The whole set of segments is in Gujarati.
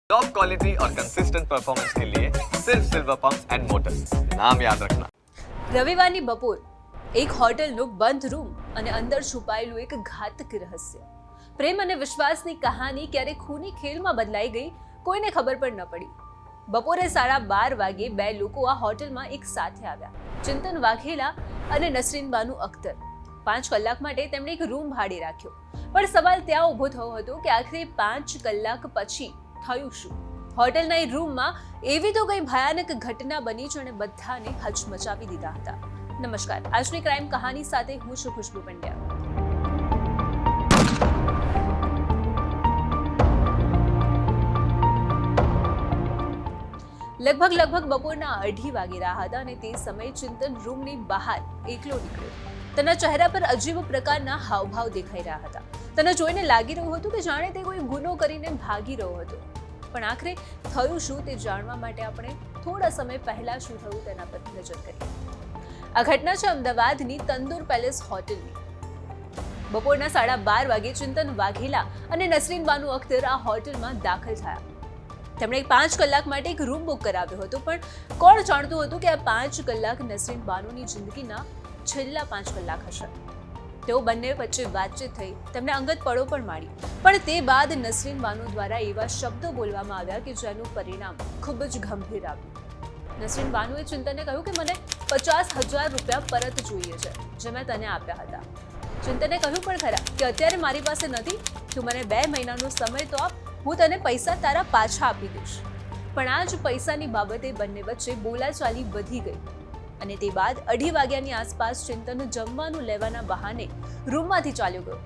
टॉप क्वालिटी और कंसिस्टेंट परफॉर्मेंस के लिए सिर्फ सिल्वर पंप्स एंड मोटर्स, नाम याद रखना। રવિવારની બપોર એક હોટલનો બંધ રૂમ અને અંદર છુપાયેલું એક ઘાતક રહસ્ય, પ્રેમ અને વિશ્વાસની કહાની ક્યારે ખૂની ખેલમાં બદલાઈ ગઈ કોઈને ખબર પણ ન પડી. બપોરે 12:30 વાગે બે લોકો આ હોટલમાં એક સાથે આવ્યા. ચિંતન વાઘેલા અને નસરીન બાનુ અખ્તર. 5 કલાક માટે તેમણે એક રૂમ ભાડે રાખ્યો. પણ સવાલ ત્યાં ઊભો થયો હતો કે આખરે 5 કલાક પછી થયું શું? હોટલના એ રૂમમાં એવી તો કઈ ભયાનક ઘટના બની જેણે બધાને હચમચાવી દીધા હતા. નમસ્કાર, આજની ક્રાઇમ કહાની સાથે હું છું ખુશ્બુ પંડ્યા. લગભગ બપોરના 2:30 વાગી રહ્યા હતા અને તે સમયે ચિંતન રૂમની બહાર એકલો નીકળ્યો. તેના ચહેરા પર અજીબ પ્રકારના હાવભાવ દેખાઈ રહ્યા હતા. તેને જોઈને લાગી રહ્યું હતું કે જાણે તે કોઈ ગુનો કરીને ભાગી રહ્યો હતો. પણ આખરે થયું શું તે જાણવા માટે આપણે થોડા સમય પહેલા શું થયું તેના પર નજર કરીએ. આ ઘટના છે અમદાવાદની તંદુર પેલેસ હોટલની. બપોરના 12:30 વાગે ચિંતન વાઘેલા અને નસરીન બાનુ અખ્તર આ હોટલમાં દાખલ થયા. તેમણે 5 કલાક માટે એક રૂમ બુક કરાવ્યો હતો, પણ કોણ જાણતું હતું કે આ 5 કલાક નસરીન બાનુની જિંદગીના છેલ્લા 5 કલાક હશે. તેઓ બંને વચ્ચે વાતચીત થઈ, તેમને અંગત પળો પણ માણી. પણ તે બાદ નસરીન બાનુ દ્વારા એવા શબ્દો બોલવામાં આવ્યા કે જેનું પરિણામ ખૂબ જ ગંભીર આવ્યું. નસરીન બાનુએ ચિંતનને કહ્યું કે મને 50,000 રૂપિયા પરત જોઈએ છે, જે મેં તને આપ્યા હતા. ચિંતને કહ્યું પણ ખરા કે અત્યારે મારી પાસે નથી, તું મને 2 મહિનાનો સમય તો આપ, હું તને પૈસા તારા પાછા આપી દઈશ. પણ આ જ પૈસાની બાબતે બંને વચ્ચે બોલાચાલી વધી ગઈ અને તે બાદ 2:30 વાગ્યાની આસપાસ ચિંતન જમવાનું લેવાના બહાને રૂમમાંથી ચાલ્યો ગયો.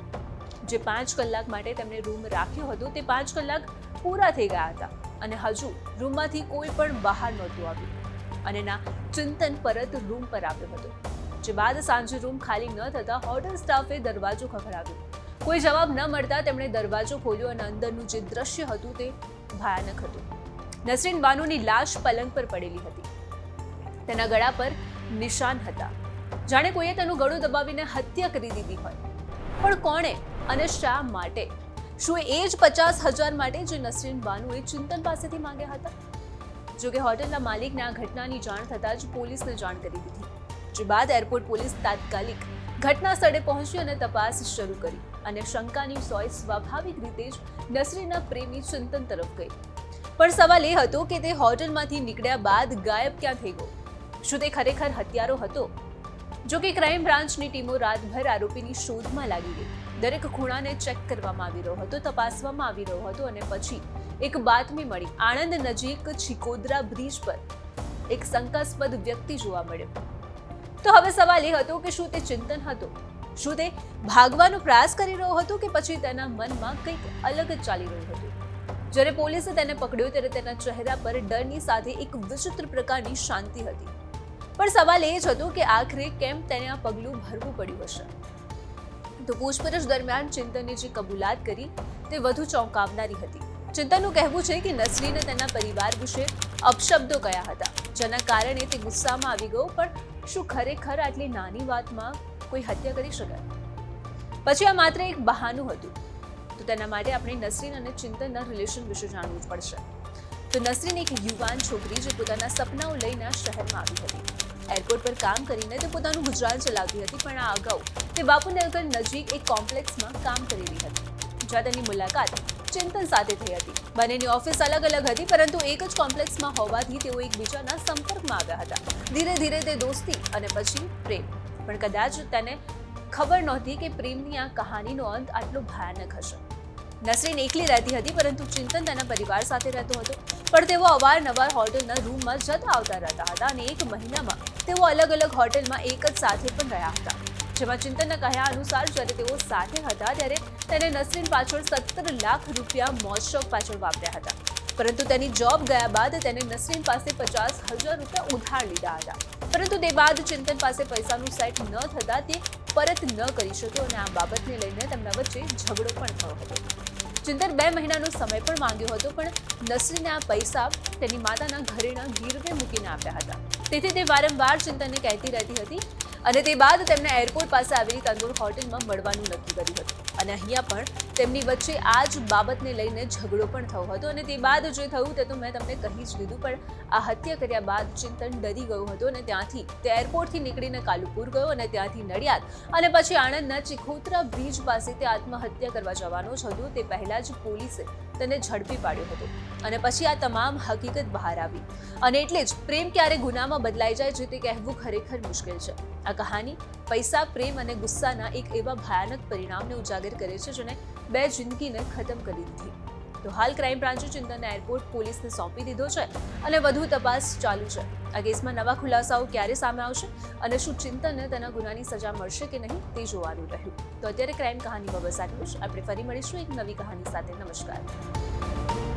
જે 5 કલાક માટે તેમણે રૂમ રાખ્યો હતો તે 5 કલાક પૂરા થઈ ગયા હતા અને હજુ રૂમમાંથી કોઈ પણ બહાર નહોતું આવ્યું. અને ના ચિંતન પરત રૂમ પર આવ્યો હતો. જે બાદ સાંજે રૂમ ખાલી ન થતા હોટલ સ્ટાફે દરવાજો ખખડાવ્યો. કોઈ જવાબ ન મળતા તેમણે દરવાજો ખોલ્યો અને અંદરનું જે દ્રશ્ય હતું તે ભયાનક હતું. નસરીન બાનુની લાશ પલંગ પર પડેલી હતી. તેના ગળા પર નિશાન હતા, જાણે કોઈએ તેનું ગળું દબાવીને હત્યા કરી દીધી હોય. પણ કોણે અને શા માટે? શું એ જ 50,000 માટે જે નસરીન બાનુએ ચિંતન પાસેથી માંગ્યા હતા? જોકે હોટલના માલિકને આ ઘટનાની જાણ થતાં જ પોલીસને જાણ કરી દીધી. જે બાદ એરપોર્ટ પોલીસ તાત્કાલિક ઘટના સ્થળે પહોંચી અને તપાસ શરૂ કરી અને શંકાની સોય સ્વાભાવિક રીતે જ નસરીનના પ્રેમી ચિંતન તરફ ગઈ. પણ સવાલ એ હતો કે તે હોટલમાંથી નીકળ્યા બાદ ગાયબ ક્યાં થઈ ગયો? શું તે ખરેખર હત્યારો હતો? જો કે ક્રાઇમ બ્રાન્ચની ટીમો રાતભર આરોપીની શોધમાં લાગી ગઈ. દરેક ખૂણાને ચેક કરવામાં આવી રહ્યો હતો, તપાસવામાં આવી રહ્યો હતો અને પછી એક બાતમી મળી. આણંદ નજીક ચિકોદરા બ્રિજ પર એક શંકાસ્પદ વ્યક્તિ જોવા મળ્યો. તો હવે સવાલ એ હતો કે શું તે ચિંતન હતો? શું તે ભાગવાનો પ્રયાસ કરી રહ્યો હતો કે પછી તેના મનમાં કંઈક અલગ જ ચાલી રહ્યું હતું? જ્યારે પોલીસે તેને પકડ્યો ત્યારે તેના ચહેરા પર ડરની સાથે એક વિચિત્ર પ્રકારની શાંતિ હતી. પણ સવાલ એ જ હતો કે આખરે કેમ તેને આ પગલું ભરવું પડ્યું હશે? તો પૂછપરછ દરમિયાન ચિંતને જે કબૂલાત કરી તે વધુ ચોંકાવનારી હતી. ચિંતનનું કહેવું છે કે નસરીને તેના પરિવાર વિશે અપશબ્દો કહ્યા હતા, જેના કારણે તે ગુસ્સામાં આવી ગયો. પણ શું ખરેખર આટલી નાની વાતમાં કોઈ હત્યા કરી શકાય? પછી આ માત્ર એક બહાનું હતું. તો તેના માટે આપણે નસરીન અને ચિંતનના રિલેશન વિશે જાણવું જ પડશે. તો નસરીન એક યુવાન છોકરી જે પોતાના સપનાઓ લઈને આ શહેરમાં આવી હતી. એરપોર્ટ પર કામ કરીને તે પોતાનું ગુજરાન ચલાવતી હતી, પણ આ અગાઉ તે બાપુનગર નજીક એક કોમ્પ્લેક્સમાં કામ કરી રહી હતી, જ્યાં તેની મુલાકાત ચિંતન સાથે થઈ હતી. બંનેની ઓફિસ અલગ હતી, પરંતુ એક જ કોમ્પ્લેક્સમાં હોવાથી તેઓ એકબીજાના સંપર્કમાં આવ્યા હતા. ધીરે તે દોસ્તી અને પછી પ્રેમ. પણ કદાચ તેને ખબર નહોતી કે પ્રેમની આ કહાનીનો અંત આટલો ભયાનક હશે. નસરીન એકલી રહેતી હતી, પરંતુ ચિંતન તેના પરિવાર સાથે રહેતો હતો. પણ તેઓ અવારનવાર હોટલના રૂમમાં જતા આવતા રહેતા હતા અને 1 મહિનામાં તેઓ અલગ હોટલમાં એક જ સાથે પણ રહ્યા હતા. જેમાં ચિંતનના કહ્યા અનુસાર જ્યારે તેઓ સાથે હતા ત્યારે તેને નસરીન પાછળ 17 લાખ રૂપિયા મોજશોખ પાછળ વાપર્યા હતા. પરંતુ તેની જોબ ગયા બાદ તેને નસરીન પાસે 50,000 રૂપિયા ઉધાર લીધા હતા. પરંતુ તે બાદ ચિંતન પાસે પૈસાનું સેટ ન થતા તે પરત ન કરી શક્યો અને આ બાબતને લઈને તેમના વચ્ચે ઝઘડો પણ થયો હતો. ચિંતન 2 મહિનાનો સમય પણ માંગ્યો હતો, પણ નસરીને આ પૈસા તેની માતાના ઘરેણા ગીરવે મૂકીને આપ્યા હતા. તેથી તે વારંવાર ચિંતનને કહેતી રહેતી હતી અને તે બાદ તેમણે એરપોર્ટ પાસે આવેલી તંદુર હોટલમાં મળવાનું નક્કી કર્યું હતું. અને અહીંયા પણ તેમની વચ્ચે આ જ બાબતને લઈને ઝઘડો પણ થયો હતો અને તે બાદ જે થયું તે તો મેં તમને કહી જ દીધું. પણ આ હત્યા કર્યા બાદ ચિંતન ડરી ગયો હતો અને ત્યાંથી તે એરપોર્ટથી નીકળીને કાલુપુર ગયો અને ત્યાંથી નડિયાદ અને પછી આણંદના ચિખોતરા બ્રિજ પાસે તે આત્મહત્યા કરવા જવાનો જ હતો તે પહેલા જ પોલીસે તેને ઝડપી પાડ્યો હતો અને પછી આ તમામ હકીકત બહાર આવી. અને એટલે જ પ્રેમ ક્યારે ગુનામાં બદલાઈ જાય છે તે કહેવું ખરેખર મુશ્કેલ છે. આ કહાની પૈસા, પ્રેમ અને ગુસ્સાના એક એવા ભયાનક પરિણામને ઉજાગર કરે છે જેને 2 જિંદગીને ખતમ કરી દીધી. તો હાલ ક્રાઇમ બ્રાન્ચે ચિંતનને એરપોર્ટ પોલીસને સોંપી દીધો છે અને વધુ તપાસ ચાલુ છે. આ કેસમાં નવા ખુલાસાઓ ક્યારે સામે આવશે અને શું ચિંતનને તેના ગુનાની સજા મળશે કે નહીં તે જોવાનું રહ્યું. તો અત્યારે ક્રાઇમ કહાનીમાં બસ આટલું જ. આપણે ફરી મળીશું એક નવી કહાની સાથે. નમસ્કાર.